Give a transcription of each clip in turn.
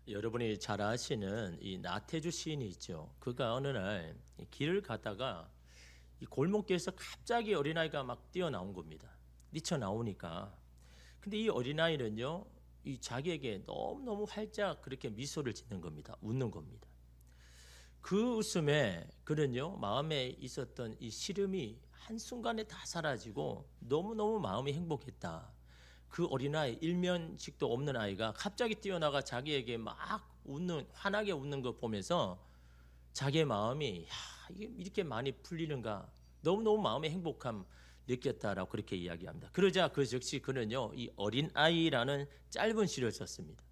여러분이 잘 아시는 이 나태주 시인이 있죠. 그가 어느 날 길을 가다가 이 골목길에서 갑자기 어린아이가 막 뛰어나온 겁니다. 뛰쳐나오니까. 근데 이 어린아이는요, 이 자기에게 너무너무 활짝 그렇게 미소를 짓는 겁니다. 웃는 겁니다. 그 웃음에 그는요, 마음에 있었던 이 시름이 한순간에 다 사라지고 너무너무 마음이 행복했다. 그 어린아이, 일면식도 없는 아이가 갑자기 뛰어나가 자기에게 막 웃는, 환하게 웃는 거 보면서 자기의 마음이 이게 이렇게 많이 풀리는가, 너무너무 마음의 행복함 느꼈다라고 그렇게 이야기합니다. 그러자 그 즉시 그는요, 이 어린아이라는 짧은 시를 썼습니다.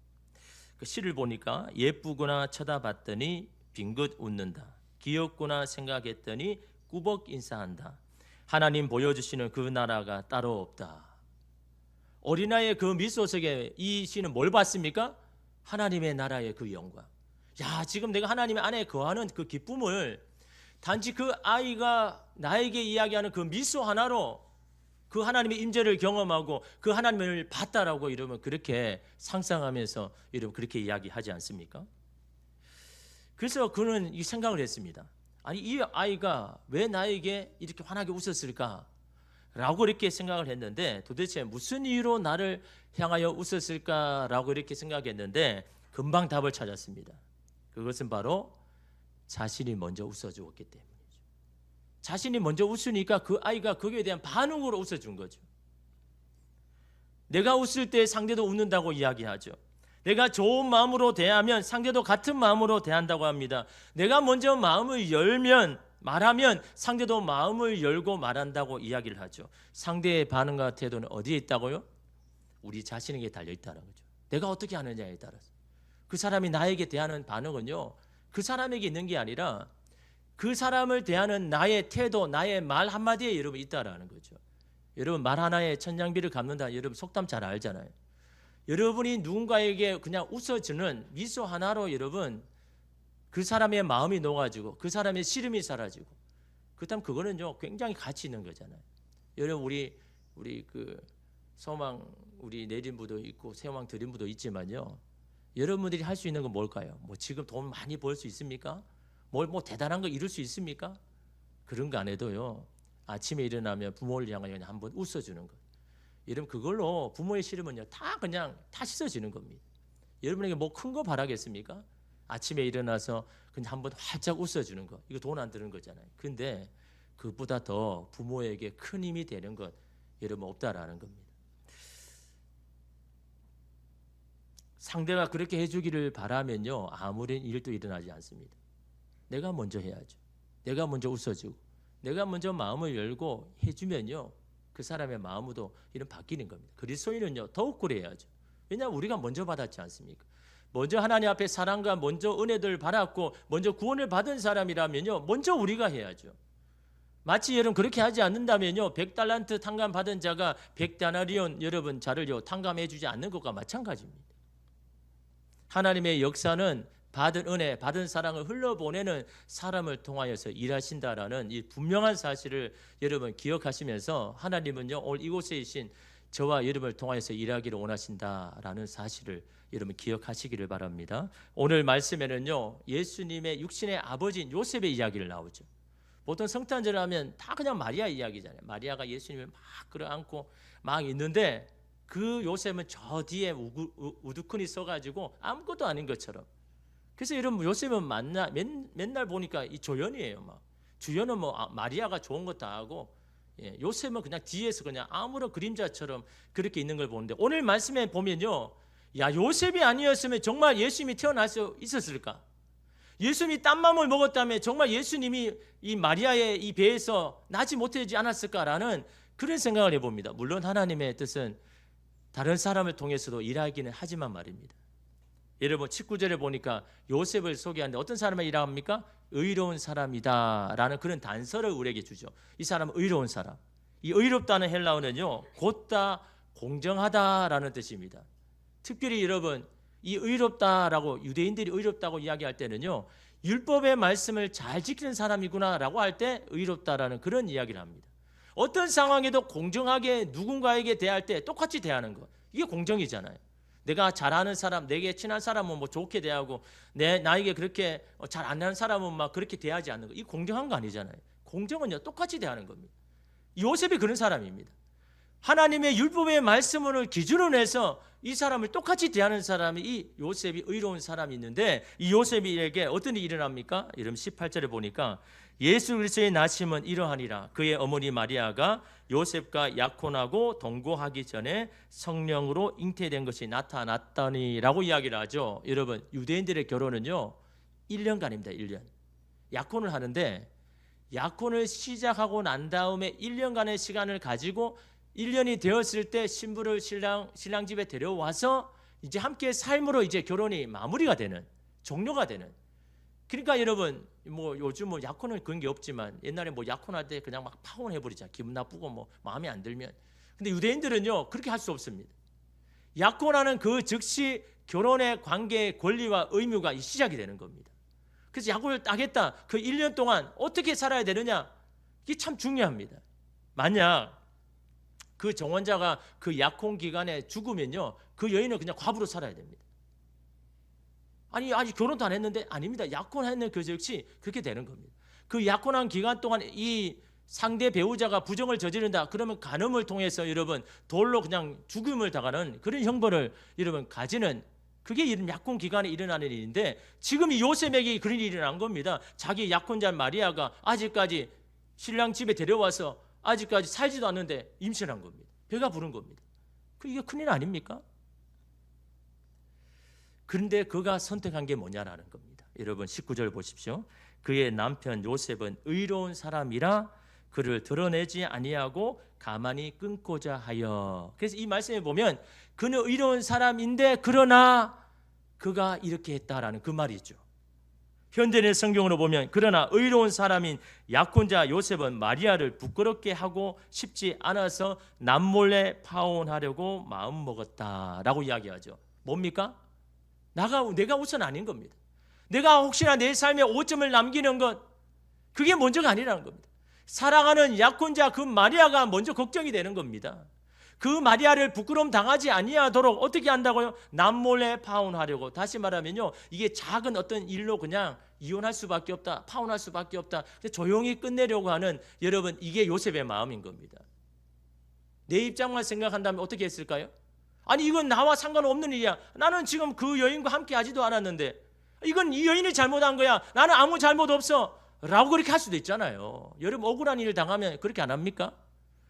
그 시를 보니까 예쁘구나 쳐다봤더니 빙긋 웃는다. 귀엽구나 생각했더니 꾸벅 인사한다. 하나님 보여주시는 그 나라가 따로 없다. 어린아이의 그 미소 속에 이 시는 뭘 봤습니까? 하나님의 나라의 그 영광. 야, 지금 내가 하나님의 안에 거하는 그 기쁨을 단지 그 아이가 나에게 이야기하는 그 미소 하나로 그 하나님의 임재를 경험하고 그 하나님을 봤다라고 이러면 그렇게 상상하면서 이러면 그렇게 이야기하지 않습니까? 그래서 그는 이 생각을 했습니다. 아니, 이 아이가 왜 나에게 이렇게 환하게 웃었을까? 라고 이렇게 생각을 했는데 도대체 무슨 이유로 나를 향하여 웃었을까라고 이렇게 생각했는데 금방 답을 찾았습니다. 그것은 바로 자신이 먼저 웃어주었기 때문이죠. 자신이 먼저 웃으니까 그 아이가 거기에 대한 반응으로 웃어준 거죠. 내가 웃을 때 상대도 웃는다고 이야기하죠. 내가 좋은 마음으로 대하면 상대도 같은 마음으로 대한다고 합니다. 내가 먼저 마음을 열면 말하면 상대도 마음을 열고 말한다고 이야기를 하죠. 상대의 반응과 태도는 어디에 있다고요? 우리 자신에게 달려있다는 거죠. 내가 어떻게 하느냐에 따라서. 그 사람이 나에게 대하는 반응은요, 그 사람에게 있는 게 아니라 그 사람을 대하는 나의 태도, 나의 말 한마디에 여러분 있다라는 거죠. 여러분 말 하나에 천냥비를 갚는다. 여러분 속담 잘 알잖아요. 여러분이 누군가에게 그냥 웃어주는 미소 하나로 여러분 그 사람의 마음이 녹아지고 그 사람의 시름이 사라지고 그다음 그거는요 굉장히 가치 있는 거잖아요. 여러분 우리 그 소망 우리 내림부도 있고 세왕 드림부도 있지만요. 여러분들이 할 수 있는 건 뭘까요? 뭐 지금 돈 많이 벌 수 있습니까? 뭐 대단한 거 이룰 수 있습니까? 그런 거 안 해도요. 아침에 일어나면 부모를 향하여 그냥 한번 웃어주는 것. 여러분 그걸로 부모의 시름은요 다 그냥 다 씻어지는 겁니다. 여러분에게 뭐 큰 거 바라겠습니까? 아침에 일어나서 그냥 한번 활짝 웃어주는 거, 이거 돈 안 드는 거잖아요. 근데 그보다 더 부모에게 큰 힘이 되는 것 여러분 없다라는 겁니다. 상대가 그렇게 해주기를 바라면요 아무런 일도 일어나지 않습니다. 내가 먼저 해야죠. 내가 먼저 웃어주고 내가 먼저 마음을 열고 해주면요 그 사람의 마음도 이런 바뀌는 겁니다. 그리스도인은요 더욱 그래야죠. 왜냐하면 우리가 먼저 받았지 않습니까? 먼저 하나님 앞에 사랑과 먼저 은혜를 받았고 먼저 구원을 받은 사람이라면요 먼저 우리가 해야죠. 마치 여러분 그렇게 하지 않는다면요 100달란트 탕감 받은 자가 100데나리온 여러분 자를요 탕감해 주지 않는 것과 마찬가지입니다. 하나님의 역사는 받은 은혜, 받은 사랑을 흘러보내는 사람을 통하여서 일하신다라는 이 분명한 사실을 여러분 기억하시면서 하나님은요 오늘 이곳에 계신 저와 여러분을 통하여서 일하기를 원하신다라는 사실을 여러분 기억하시기를 바랍니다. 오늘 말씀에는요 예수님의 육신의 아버지인 요셉의 이야기를 나오죠. 보통 성탄절을 하면 다 그냥 마리아 이야기잖아요. 마리아가 예수님을 막 끌어안고 막 있는데 그 요셉은 저 뒤에 우두커니 써가지고 아무것도 아닌 것처럼. 그래서 여러분 요셉은 맨날 보니까 이 조연이에요. 막 주연은 뭐 마리아가 좋은 것 다 하고 요셉은 그냥 뒤에서 그냥 아무런 그림자처럼 그렇게 있는 걸 보는데 오늘 말씀에 보면요, 야 요셉이 아니었으면 정말 예수님이 태어날 수 있었을까? 예수님이 딴맘을 먹었다면 정말 예수님이 이 마리아의 이 배에서 나지 못하지 않았을까라는 그런 생각을 해봅니다. 물론 하나님의 뜻은 다른 사람을 통해서도 일하기는 하지만 말입니다. 여러분 19절에 보니까 요셉을 소개하는데 어떤 사람을 일합니까? 의로운 사람이다 라는 그런 단서를 우리에게 주죠. 이 사람은 의로운 사람. 이 의롭다는 헬라어는요 곧다 공정하다라는 뜻입니다. 특별히 여러분 이 의롭다라고 유대인들이 의롭다고 이야기할 때는요 율법의 말씀을 잘 지키는 사람이구나 라고 할 때 의롭다라는 그런 이야기를 합니다. 어떤 상황에도 공정하게 누군가에게 대할 때 똑같이 대하는 것, 이게 공정이잖아요. 내가 잘하는 사람, 내게 친한 사람은 뭐 좋게 대하고 나에게 그렇게 잘 안 하는 사람은 막 그렇게 대하지 않는 거. 이 공정한 거 아니잖아요. 공정은요 똑같이 대하는 겁니다. 요셉이 그런 사람입니다. 하나님의 율법의 말씀을 기준으로 해서 이 사람을 똑같이 대하는 사람이 이 요셉이 의로운 사람이 있는데 이 요셉에게 어떤 일이 일어납니까? 이름 18절에 보니까 예수 그리스도의 나심은 이러하니라. 그의 어머니 마리아가 요셉과 약혼하고 동거하기 전에 성령으로 잉태된 것이 나타났더니라고 이야기를 하죠. 여러분 유대인들의 결혼은요 1년간입니다. 1년. 약혼을 하는데 약혼을 시작하고 난 다음에 1년간의 시간을 가지고 1년이 되었을 때 신부를 신랑 집에 데려와서 이제 함께 삶으로 이제 결혼이 마무리가 되는, 종료가 되는. 그러니까 여러분 뭐 요즘 뭐 약혼은 그런 게 없지만 옛날에 뭐 약혼할 때 그냥 막 파혼해 버리자. 기분 나쁘고 뭐 마음에 안 들면. 근데 유대인들은요 그렇게 할 수 없습니다. 약혼하는 그 즉시 결혼의 관계의 권리와 의무가 시작이 되는 겁니다. 그래서 약혼을 따겠다. 그 1년 동안 어떻게 살아야 되느냐? 이게 참 중요합니다. 만약 그 정혼자가 그 약혼 기간에 죽으면요 그 여인은 그냥 과부로 살아야 됩니다. 아니 아직 결혼도 안 했는데 아닙니다. 약혼했는 그 즉시 그렇게 되는 겁니다. 그 약혼한 기간 동안 이 상대 배우자가 부정을 저지른다 그러면 간음을 통해서 여러분 돌로 그냥 죽음을 당하는 그런 형벌을 여러분 가지는 그게 이런 약혼 기간에 일어나는 일인데 지금 이 요셉에게 그런 일이 일어난 겁니다. 자기 약혼자 마리아가 아직까지 신랑 집에 데려와서 아직까지 살지도 않는데 임신한 겁니다. 배가 부른 겁니다. 이게 큰일 아닙니까? 그런데 그가 선택한 게 뭐냐라는 겁니다. 여러분 19절 보십시오. 그의 남편 요셉은 의로운 사람이라 그를 드러내지 아니하고 가만히 끊고자 하여. 그래서 이 말씀에 보면 그는 의로운 사람인데 그러나 그가 이렇게 했다라는 그 말이죠. 현대의 성경으로 보면 그러나 의로운 사람인 약혼자 요셉은 마리아를 부끄럽게 하고 싶지 않아서 남몰래 파혼하려고 마음먹었다라고 이야기하죠. 뭡니까? 내가 우선 아닌 겁니다. 내가 혹시나 내 삶에 오점을 남기는 것 그게 먼저가 아니라는 겁니다. 사랑하는 약혼자 그 마리아가 먼저 걱정이 되는 겁니다. 그 마리아를 부끄러움 당하지 아니하도록 어떻게 한다고요? 남몰래 파혼하려고. 다시 말하면요 이게 작은 어떤 일로 그냥 이혼할 수밖에 없다, 파혼할 수밖에 없다, 조용히 끝내려고 하는 여러분 이게 요셉의 마음인 겁니다. 내 입장만 생각한다면 어떻게 했을까요? 아니 이건 나와 상관없는 일이야. 나는 지금 그 여인과 함께 하지도 않았는데 이건 이 여인이 잘못한 거야. 나는 아무 잘못 없어 라고 그렇게 할 수도 있잖아요. 여러분 억울한 일을 당하면 그렇게 안 합니까?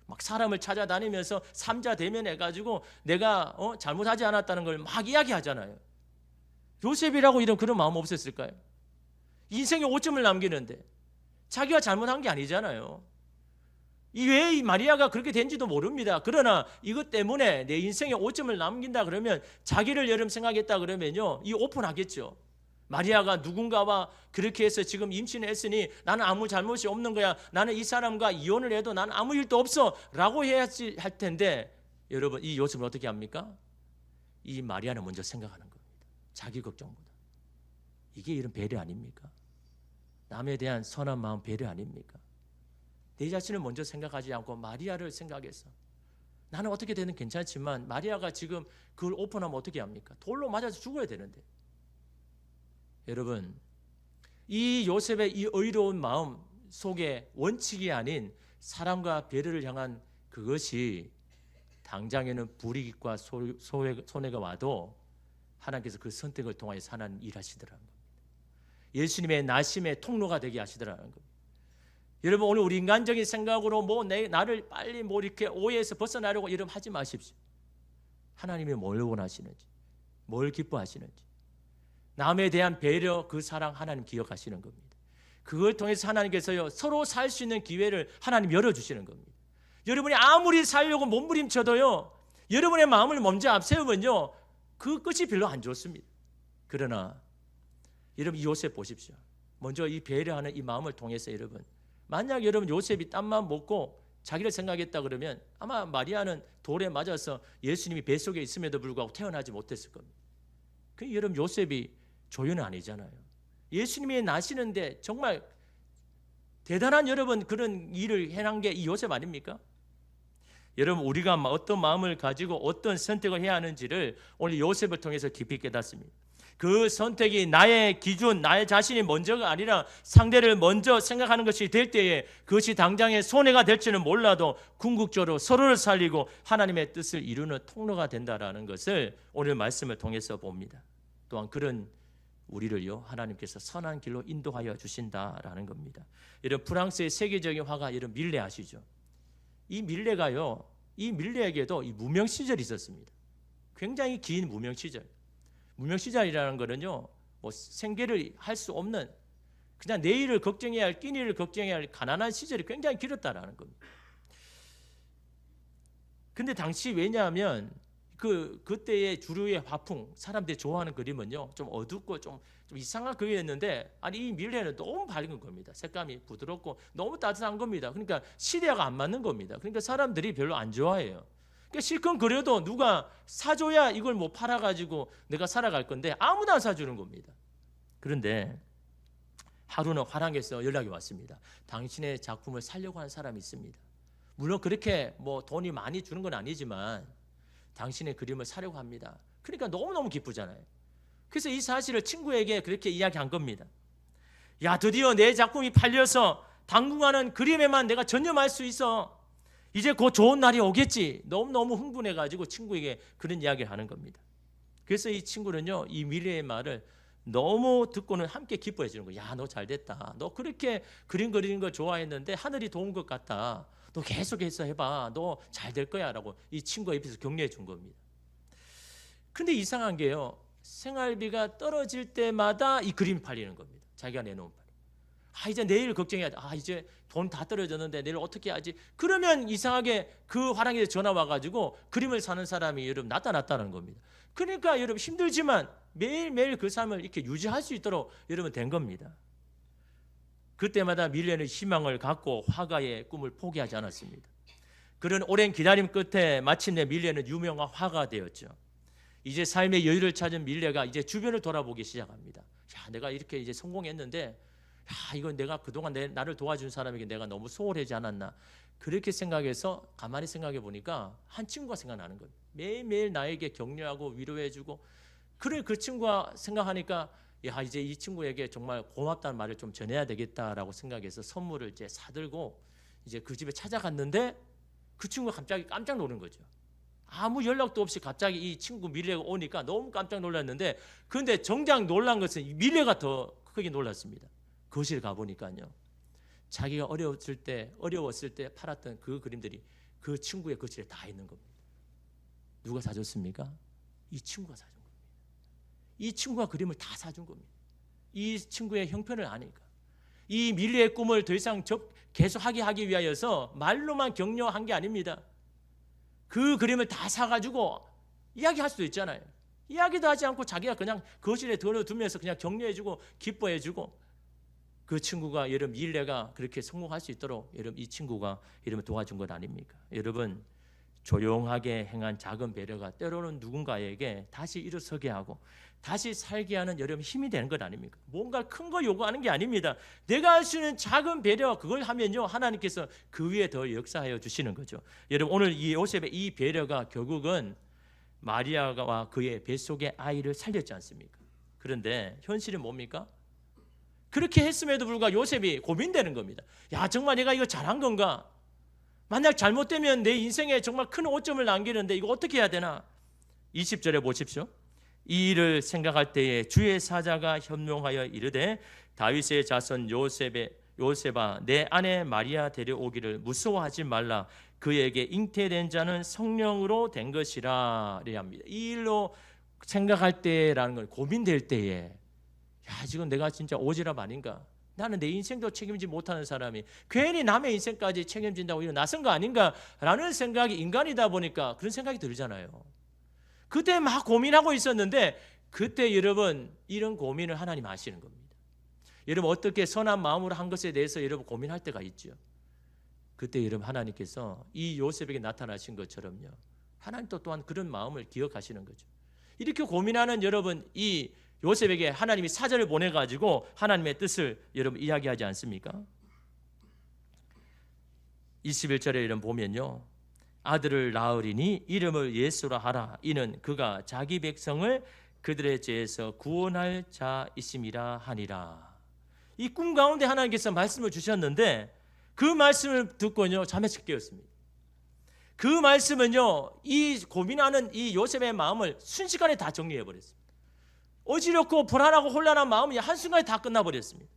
막 사람을 찾아다니면서 삼자 대면해가지고 내가 잘못하지 않았다는 걸 막 이야기하잖아요. 요셉이라고 이런 그런 마음 없었을까요? 인생에 오점을 남기는데 자기가 잘못한 게 아니잖아요. 왜 이 마리아가 그렇게 된지도 모릅니다. 그러나 이것 때문에 내 인생에 오점을 남긴다 그러면 자기를 여러분 생각했다 그러면요 이 오픈하겠죠. 마리아가 누군가와 그렇게 해서 지금 임신했으니 나는 아무 잘못이 없는 거야. 나는 이 사람과 이혼을 해도 나는 아무 일도 없어 라고 해야지 할 텐데 여러분 이 요셉은 어떻게 합니까? 이 마리아는 먼저 생각하는 겁니다. 자기 걱정보다. 이게 이런 배려 아닙니까? 남에 대한 선한 마음 배려 아닙니까? 내 자신을 먼저 생각하지 않고 마리아를 생각해서 나는 어떻게 되든 괜찮지만 마리아가 지금 그걸 오픈하면 어떻게 합니까? 돌로 맞아서 죽어야 되는데. 여러분 이 요셉의 이 의로운 마음 속에 원칙이 아닌 사랑과 배려를 향한 그것이 당장에는 불이익과 손해가 와도 하나님께서 그 선택을 통하여서 하나님 일하시더라는 겁니다. 예수님의 나심의 통로가 되게 하시더라는 겁니다. 여러분 오늘 우리 인간적인 생각으로 나를 빨리 이렇게 오해에서 벗어나려고 이름 하지 마십시오. 하나님이 뭘 원하시는지, 뭘 기뻐하시는지, 남에 대한 배려, 그 사랑 하나님 기억하시는 겁니다. 그걸 통해서 하나님께서요 서로 살 수 있는 기회를 하나님 열어주시는 겁니다. 여러분이 아무리 살려고 몸부림쳐도요 여러분의 마음을 먼저 앞세우면요 그 끝이 별로 안 좋습니다. 그러나 여러분 이 요셉 보십시오. 먼저 이 배려하는 이 마음을 통해서 여러분 만약 여러분 요셉이 딴만 먹고 자기를 생각했다 그러면 아마 마리아는 돌에 맞아서 예수님이 뱃속에 있음에도 불구하고 태어나지 못했을 겁니다. 그 여러분 요셉이 조연은 아니잖아요. 예수님이 나시는데 정말 대단한 여러분 그런 일을 해난 게 이 요셉 아닙니까? 여러분 우리가 어떤 마음을 가지고 어떤 선택을 해야 하는지를 오늘 요셉을 통해서 깊이 깨닫습니다. 그 선택이 나의 기준, 나의 자신이 먼저가 아니라 상대를 먼저 생각하는 것이 될 때에 그것이 당장의 손해가 될지는 몰라도 궁극적으로 서로를 살리고 하나님의 뜻을 이루는 통로가 된다라는 것을 오늘 말씀을 통해서 봅니다. 또한 그런 우리를요 하나님께서 선한 길로 인도하여 주신다라는 겁니다. 이런 프랑스의 세계적인 화가 이런 밀레 아시죠? 이 밀레가요, 이 밀레에게도 이 무명 시절이 있었습니다. 굉장히 긴 무명 시절. 무명 시절이라는 거는요, 뭐 생계를 할 수 없는, 그냥 내일을 걱정해야 할, 끼니를 걱정해야 할 가난한 시절이 굉장히 길었다라는 겁니다. 근데 당시 왜냐하면 그때의 주류의 화풍, 사람들이 좋아하는 그림은요 좀 어둡고 좀 이상한 그림이었는데, 아니 이 밀레는 너무 밝은 겁니다. 색감이 부드럽고 너무 따뜻한 겁니다. 그러니까 시대가 안 맞는 겁니다. 그러니까 사람들이 별로 안 좋아해요. 그러니까 실컷 그려도 누가 사줘야 이걸 뭐 팔아가지고 내가 살아갈 건데 아무도 안 사주는 겁니다. 그런데 하루는 화랑에서 연락이 왔습니다. 당신의 작품을 사려고 하는 사람이 있습니다. 물론 그렇게 뭐 돈이 많이 주는 건 아니지만 당신의 그림을 사려고 합니다. 그러니까 너무너무 기쁘잖아요. 그래서 이 사실을 친구에게 그렇게 이야기한 겁니다. 야, 드디어 내 작품이 팔려서 당분간은 그림에만 내가 전념할 수 있어. 이제 곧 좋은 날이 오겠지. 너무너무 흥분해가지고 친구에게 그런 이야기를 하는 겁니다. 그래서 이 친구는요 이 미래의 말을 너무 듣고는 함께 기뻐해 주는 거예요. 야, 너 잘됐다. 너 그렇게 그림 그리는 걸 좋아했는데 하늘이 도운 것 같다. 너 계속해서 해봐. 너 잘 될 거야 라고 이 친구가 옆에서 격려해 준 겁니다. 근데 이상한 게요, 생활비가 떨어질 때마다 이 그림이 팔리는 겁니다. 자기가 내놓은 판. 이제 내일 걱정해야 돼. 이제 돈 다 떨어졌는데 내일 어떻게 하지? 그러면 이상하게 그 화랑에서 전화 와가지고 그림을 사는 사람이 여러분 나타났다는 겁니다. 그러니까 여러분 힘들지만 매일매일 그 삶을 이렇게 유지할 수 있도록 여러분 된 겁니다. 그때마다 밀레는 희망을 갖고 화가의 꿈을 포기하지 않았습니다. 그런 오랜 기다림 끝에 마침내 밀레는 유명한 화가가 되었죠. 이제 삶의 여유를 찾은 밀레가 이제 주변을 돌아보기 시작합니다. 야, 내가 이렇게 이제 성공했는데, 야, 이건 내가 그동안 나를 도와준 사람에게 내가 너무 소홀하지 않았나. 그렇게 생각해서 가만히 생각해 보니까 한 친구가 생각나는 거예요. 매일매일 나에게 격려하고 위로해주고, 그래 그 친구가 생각하니까 야, 이제 이 친구에게 정말 고맙다는 말을 좀 전해야 되겠다라고 생각해서 선물을 이제 사들고 이제 그 집에 찾아갔는데 그 친구가 갑자기 깜짝 놀란 거죠. 아무 연락도 없이 갑자기 이 친구 밀레가 오니까 너무 깜짝 놀랐는데, 그런데 정작 놀란 것은 밀레가 더 크게 놀랐습니다. 거실 가보니까요, 자기가 어려웠을 때 팔았던 그 그림들이 그 친구의 거실에 다 있는 겁니다. 누가 사줬습니까? 이 친구가 사준 겁니다. 이 친구가 그림을 다 사준 겁니다. 이 친구의 형편을 아니까. 이 밀레의 꿈을 더 이상 계속하게 하기 위하여서 말로만 격려한 게 아닙니다. 그 그림을 다 사가지고 이야기할 수도 있잖아요. 이야기도 하지 않고 자기가 그냥 거실에 들어두면서 그냥 격려해주고 기뻐해주고, 그 친구가 여러분 밀레가 그렇게 성공할 수 있도록 여러분 이 친구가 여러분 도와준 것 아닙니까? 여러분 조용하게 행한 작은 배려가 때로는 누군가에게 다시 일어서게 하고 다시 살게 하는 여러분 힘이 되는 것 아닙니까? 뭔가 큰 거 요구하는 게 아닙니다. 내가 할 수 있는 작은 배려, 그걸 하면요 하나님께서 그 위에 더 역사하여 주시는 거죠. 여러분 오늘 이 요셉의 이 배려가 결국은 마리아와 그의 뱃속의 아이를 살렸지 않습니까? 그런데 현실은 뭡니까? 그렇게 했음에도 불구하고 요셉이 고민되는 겁니다. 야, 정말 내가 이거 잘한 건가? 만약 잘못되면 내 인생에 정말 큰 오점을 남기는데 이거 어떻게 해야 되나? 20절에 보십시오. 이 일을 생각할 때에 주의 사자가 현명하여 이르되 다윗의 자손 요셉아 내 아내 마리아 데려오기를 무서워하지 말라. 그에게 잉태된 자는 성령으로 된 것이라. 이래야 합니다. 이 일로 생각할 때라는 건 고민될 때에, 야, 지금 내가 진짜 오지랖 아닌가? 나는 내 인생도 책임지 못하는 사람이 괜히 남의 인생까지 책임진다고 이거 나선 거 아닌가라는 생각이 인간이다 보니까 그런 생각이 들잖아요. 그때 막 고민하고 있었는데 그때 여러분 이런 고민을 하나님 아시는 겁니다. 여러분 어떻게 선한 마음으로 한 것에 대해서 여러분 고민할 때가 있죠. 그때 여러분 하나님께서 이 요셉에게 나타나신 것처럼요, 하나님 또한 그런 마음을 기억하시는 거죠. 이렇게 고민하는 여러분 이 요셉에게 하나님이 사자를 보내가지고 하나님의 뜻을 여러분 이야기하지 않습니까? 21절에 이런 보면요, 아들을 낳으리니 이름을 예수라 하라. 이는 그가 자기 백성을 그들의 죄에서 구원할 자이심이라 하니라. 이 꿈 가운데 하나님께서 말씀을 주셨는데 그 말씀을 듣고요 잠에서 깨었습니다. 그 말씀은요 이 고민하는 이 요셉의 마음을 순식간에 다 정리해 버렸습니다. 어지럽고 불안하고 혼란한 마음이 한순간에 다 끝나버렸습니다.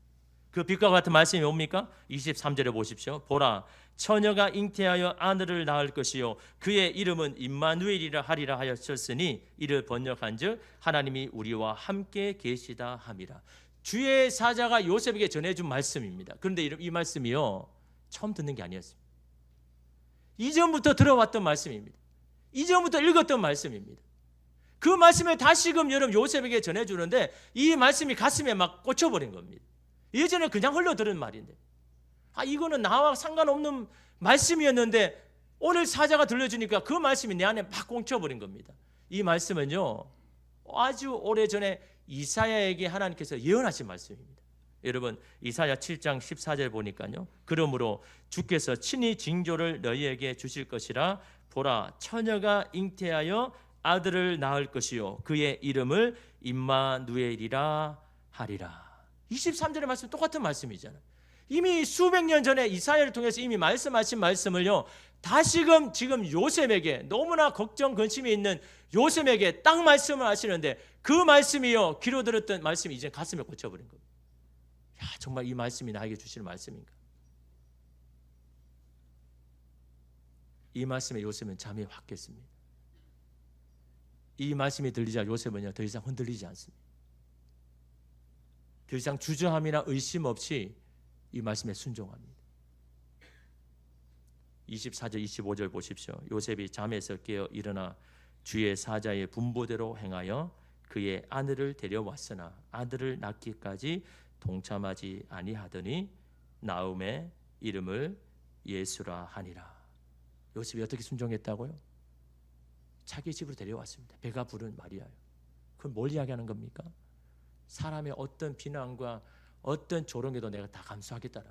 그 빛과 같은 말씀이 뭡니까? 23절에 보십시오. 보라, 처녀가 잉태하여 아들을 낳을 것이요 그의 이름은 임마누엘이라 하리라 하였으니 이를 번역한즉 하나님이 우리와 함께 계시다 함이라. 주의 사자가 요셉에게 전해준 말씀입니다. 그런데 이 말씀이요 처음 듣는 게 아니었습니다. 이전부터 들어왔던 말씀입니다. 이전부터 읽었던 말씀입니다. 그 말씀을 다시금 여러분 요셉에게 전해주는데 이 말씀이 가슴에 막 꽂혀버린 겁니다. 예전에 그냥 흘러들은 말인데 이거는 나와 상관없는 말씀이었는데 오늘 사자가 들려주니까 그 말씀이 내 안에 막 꽂혀버린 겁니다. 이 말씀은요 아주 오래전에 이사야에게 하나님께서 예언하신 말씀입니다. 여러분 이사야 7장 14절 보니까요 그러므로 주께서 친히 징조를 너희에게 주실 것이라. 보라, 처녀가 잉태하여 아들을 낳을 것이요 그의 이름을 임마누엘이라 하리라. 23절의 말씀 똑같은 말씀이잖아요. 이미 수백 년 전에 이사야를 통해서 이미 말씀하신 말씀을요 다시금 지금 요셉에게 너무나 걱정 근심이 있는 요셉에게 딱 말씀을 하시는데 그 말씀이요 귀로 들었던 말씀이 이제 가슴에 꽂혀버린 겁니다. 야, 정말 이 말씀이 나에게 주시는 말씀인가? 이 말씀에 요셉은 잠이 확 깼습니다. 이 말씀이 들리자 요셉은요 더 이상 흔들리지 않습니다. 더 이상 주저함이나 의심 없이 이 말씀에 순종합니다. 24절 25절 보십시오. 요셉이 잠에서 깨어 일어나 주의 사자의 분보대로 행하여 그의 아내를 데려왔으나 아들을 낳기까지 동참하지 아니하더니 나음의 이름을 예수라 하니라. 요셉이 어떻게 순종했다고요? 자기 집으로 데려왔습니다. 배가 부른 마리아요. 그건 뭘 이야기하는 겁니까? 사람의 어떤 비난과 어떤 조롱에도 내가 다 감수하겠다는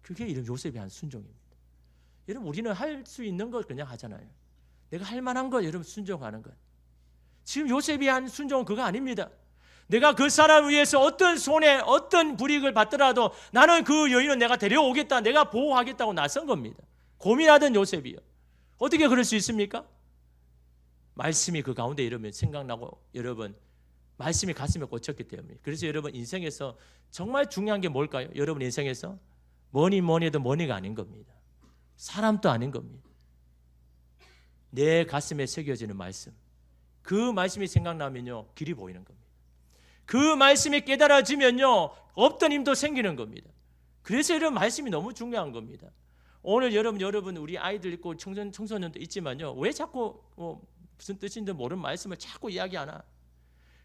그게 이런 요셉이 한 순종입니다. 여러분 우리는 할 수 있는 걸 그냥 하잖아요. 내가 할 만한 것 여러분 순종하는 것. 지금 요셉이 한 순종은 그거 아닙니다. 내가 그 사람을 위해서 어떤 손해 어떤 불이익을 받더라도 나는 그 여인은 내가 데려오겠다 내가 보호하겠다고 나선 겁니다. 고민하던 요셉이요. 어떻게 그럴 수 있습니까? 말씀이 그 가운데 이러면 생각나고 여러분 말씀이 가슴에 꽂혔기 때문에. 그래서 여러분 인생에서 정말 중요한 게 뭘까요? 여러분 인생에서 뭐니 해도 머니가 아닌 겁니다. 사람도 아닌 겁니다. 내 가슴에 새겨지는 말씀. 그 말씀이 생각나면요 길이 보이는 겁니다. 그 말씀이 깨달아지면요 없던 힘도 생기는 겁니다. 그래서 이런 말씀이 너무 중요한 겁니다. 오늘 여러분 우리 아이들 있고 청소년도 있지만요 왜 자꾸 무슨 뜻인지 모르는 말씀을 자꾸 이야기하나?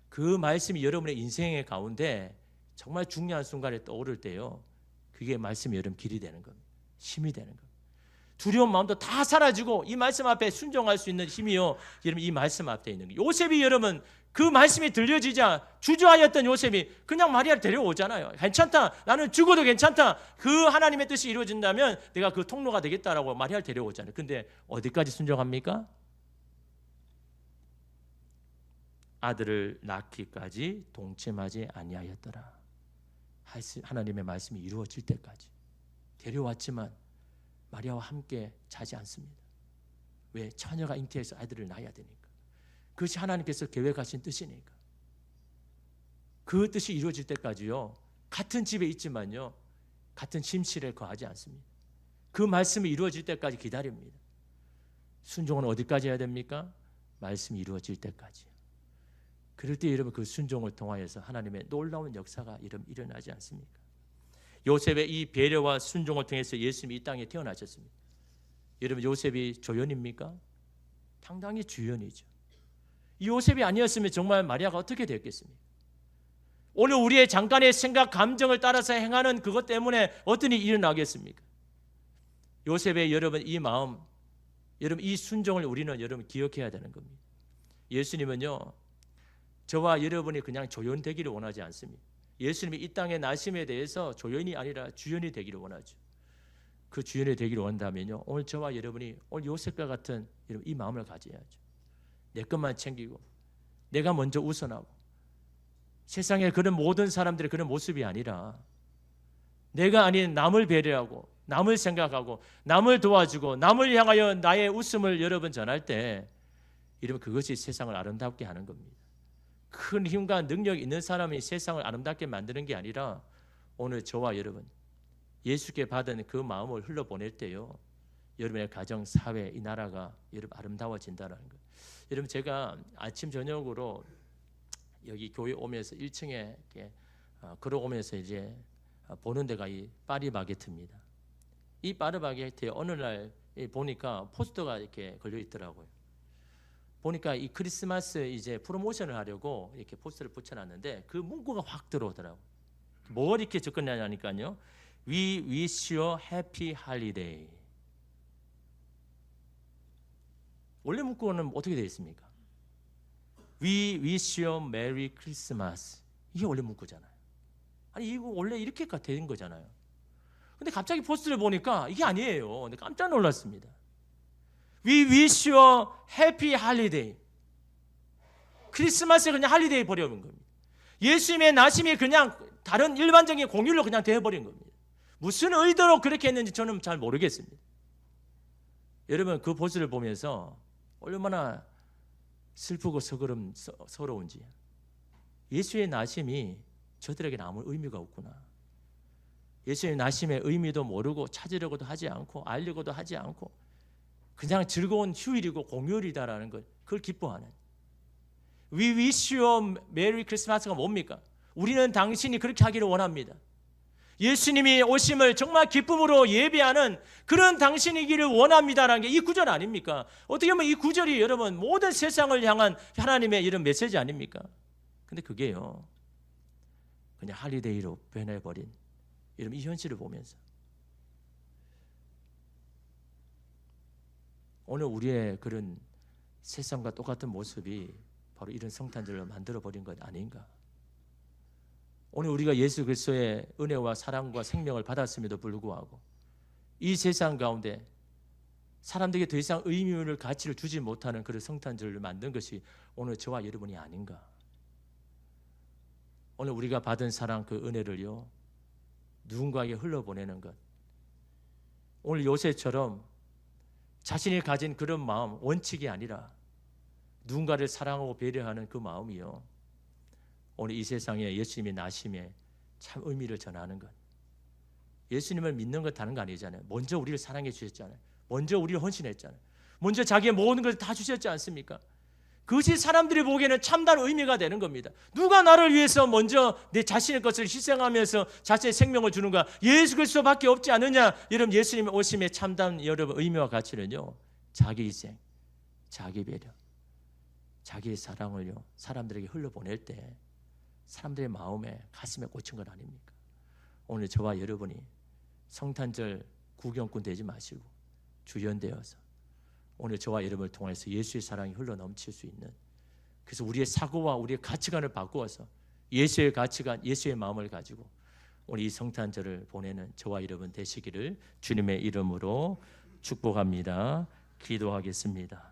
그 말씀이 여러분의 인생의 가운데 정말 중요한 순간에 떠오를 때요 그게 말씀이 여러분 길이 되는 겁니다. 힘이 되는 겁니다. 두려운 마음도 다 사라지고 이 말씀 앞에 순종할 수 있는 힘이요 여러분 이 말씀 앞에 있는 거예요. 요셉이 여러분 그 말씀이 들려지자 주저하였던 요셉이 그냥 마리아를 데려오잖아요. 괜찮다. 나는 죽어도 괜찮다. 그 하나님의 뜻이 이루어진다면 내가 그 통로가 되겠다라고 마리아를 데려오잖아요. 근데 어디까지 순종합니까? 아들을 낳기까지 동침하지 아니하였더라. 하나님의 말씀이 이루어질 때까지 데려왔지만 마리아와 함께 자지 않습니다. 왜? 처녀가 잉태해서 아들을 낳아야 되니까. 그것이 하나님께서 계획하신 뜻이니까. 그 뜻이 이루어질 때까지요 같은 집에 있지만요 같은 침실에 거하지 않습니다. 그 말씀이 이루어질 때까지 기다립니다. 순종은 어디까지 해야 됩니까? 말씀이 이루어질 때까지. 그럴 때 여러분 그 순종을 통하여서 하나님의 놀라운 역사가 일어나지 않습니까? 요셉의 이 배려와 순종을 통해서 예수님이 이 땅에 태어나셨습니다. 여러분 요셉이 조연입니까? 상당히 주연이죠. 이 요셉이 아니었으면 정말 마리아가 어떻게 됐겠습니까? 오늘 우리의 잠깐의 생각, 감정을 따라서 행하는 그것 때문에 어떤 일이 일어나겠습니까? 요셉의 여러분 이 마음, 여러분 이 순종을 우리는 여러분 기억해야 되는 겁니다. 예수님은요 저와 여러분이 그냥 조연되기를 원하지 않습니다. 예수님이 이 땅에 나심에 대해서 조연이 아니라 주연이 되기를 원하죠. 그 주인이 되기를 원한다면요, 오늘 저와 여러분이 오늘 요셉과 같은 이 마음을 가져야죠. 내 것만 챙기고 내가 먼저 우선하고 세상에 그런 모든 사람들의 그런 모습이 아니라 내가 아닌 남을 배려하고 남을 생각하고 남을 도와주고 남을 향하여 나의 웃음을 여러분 전할 때 이러면 그것이 세상을 아름답게 하는 겁니다. 큰 힘과 능력이 있는 사람이 세상을 아름답게 만드는 게 아니라 오늘 저와 여러분 예수께 받은 그 마음을 흘러보낼 때요, 여러분의 가정, 사회, 이 나라가 여러분 아름다워진다는 거예요. 여러분 제가 아침 저녁으로 여기 교회 오면서 1층에 이렇게 걸어오면서 이제 보는 데가 이 파리바게트입니다. 이 파리바게트에 어느 날 보니까 포스터가 이렇게 걸려 있더라고요. 보니까 이 크리스마스 이제 프로모션을 하려고 이렇게 포스터를 붙여놨는데 그 문구가 확 들어오더라고요. 뭘 이렇게 접근하냐니까요. We wish you happy holiday. 원래 문구는 어떻게 되어 있습니까? We wish you merry Christmas. 이게 원래 문구잖아요. 아니 이거 원래 이렇게 된 거잖아요. 근데 갑자기 포스터를 보니까 이게 아니에요. 근데 깜짝 놀랐습니다. We wish you happy holiday. 크리스마스에 그냥 할리데이 버려버린 겁니다. 예수님의 나심이 그냥 다른 일반적인 공휴일로 그냥 되어버린 겁니다. 무슨 의도로 그렇게 했는지 저는 잘 모르겠습니다. 여러분 그 포스를 보면서 얼마나 슬프고 서러운지. 예수의 나심이 저들에게는 아무 의미가 없구나. 예수의 나심의 의미도 모르고 찾으려고도 하지 않고 알려고도 하지 않고 그냥 즐거운 휴일이고 공휴일이다라는 걸 그걸 기뻐하는. We wish you Merry Christmas가 뭡니까? 우리는 당신이 그렇게 하기를 원합니다. 예수님이 오심을 정말 기쁨으로 예배하는 그런 당신이기를 원합니다라는 게 이 구절 아닙니까? 어떻게 보면 이 구절이 여러분 모든 세상을 향한 하나님의 이런 메시지 아닙니까? 근데 그게요 그냥 할리데이로 변해버린 이런 이 현실을 보면서 오늘 우리의 그런 세상과 똑같은 모습이 바로 이런 성탄절로 만들어버린 것 아닌가? 오늘 우리가 예수 그리스도의 은혜와 사랑과 생명을 받았음에도 불구하고 이 세상 가운데 사람들에게 더 이상 의미를 가치를 주지 못하는 그런 성탄절을 만든 것이 오늘 저와 여러분이 아닌가? 오늘 우리가 받은 사랑 그 은혜를요 누군가에게 흘러보내는 것. 오늘 요셉처럼 자신이 가진 그런 마음, 원칙이 아니라 누군가를 사랑하고 배려하는 그 마음이요 오늘 이 세상에 예수님의 나심에 참 의미를 전하는 것. 예수님을 믿는 것 다른 거 아니잖아요. 먼저 우리를 사랑해 주셨잖아요. 먼저 우리를 헌신했잖아요. 먼저 자기의 모든 것을 다 주셨지 않습니까? 그것이 사람들이 보기에는 참다른 의미가 되는 겁니다. 누가 나를 위해서 먼저 내 자신의 것을 희생하면서 자신의 생명을 주는가? 예수 그리스도밖에 없지 않느냐? 여러분 예수님의 오심의 참다운 여러분 의미와 가치는요 자기 희생, 자기 배려, 자기의 사랑을요 사람들에게 흘려보낼 때 사람들의 마음에 가슴에 꽂힌 건 아닙니까? 오늘 저와 여러분이 성탄절 구경꾼 되지 마시고 주연되어서 오늘 저와 여러분을 통해서 예수의 사랑이 흘러넘칠 수 있는, 그래서 우리의 사고와 우리의 가치관을 바꾸어서 예수의 가치관, 예수의 마음을 가지고 오늘 이 성탄절을 보내는 저와 여러분 되시기를 주님의 이름으로 축복합니다. 기도하겠습니다.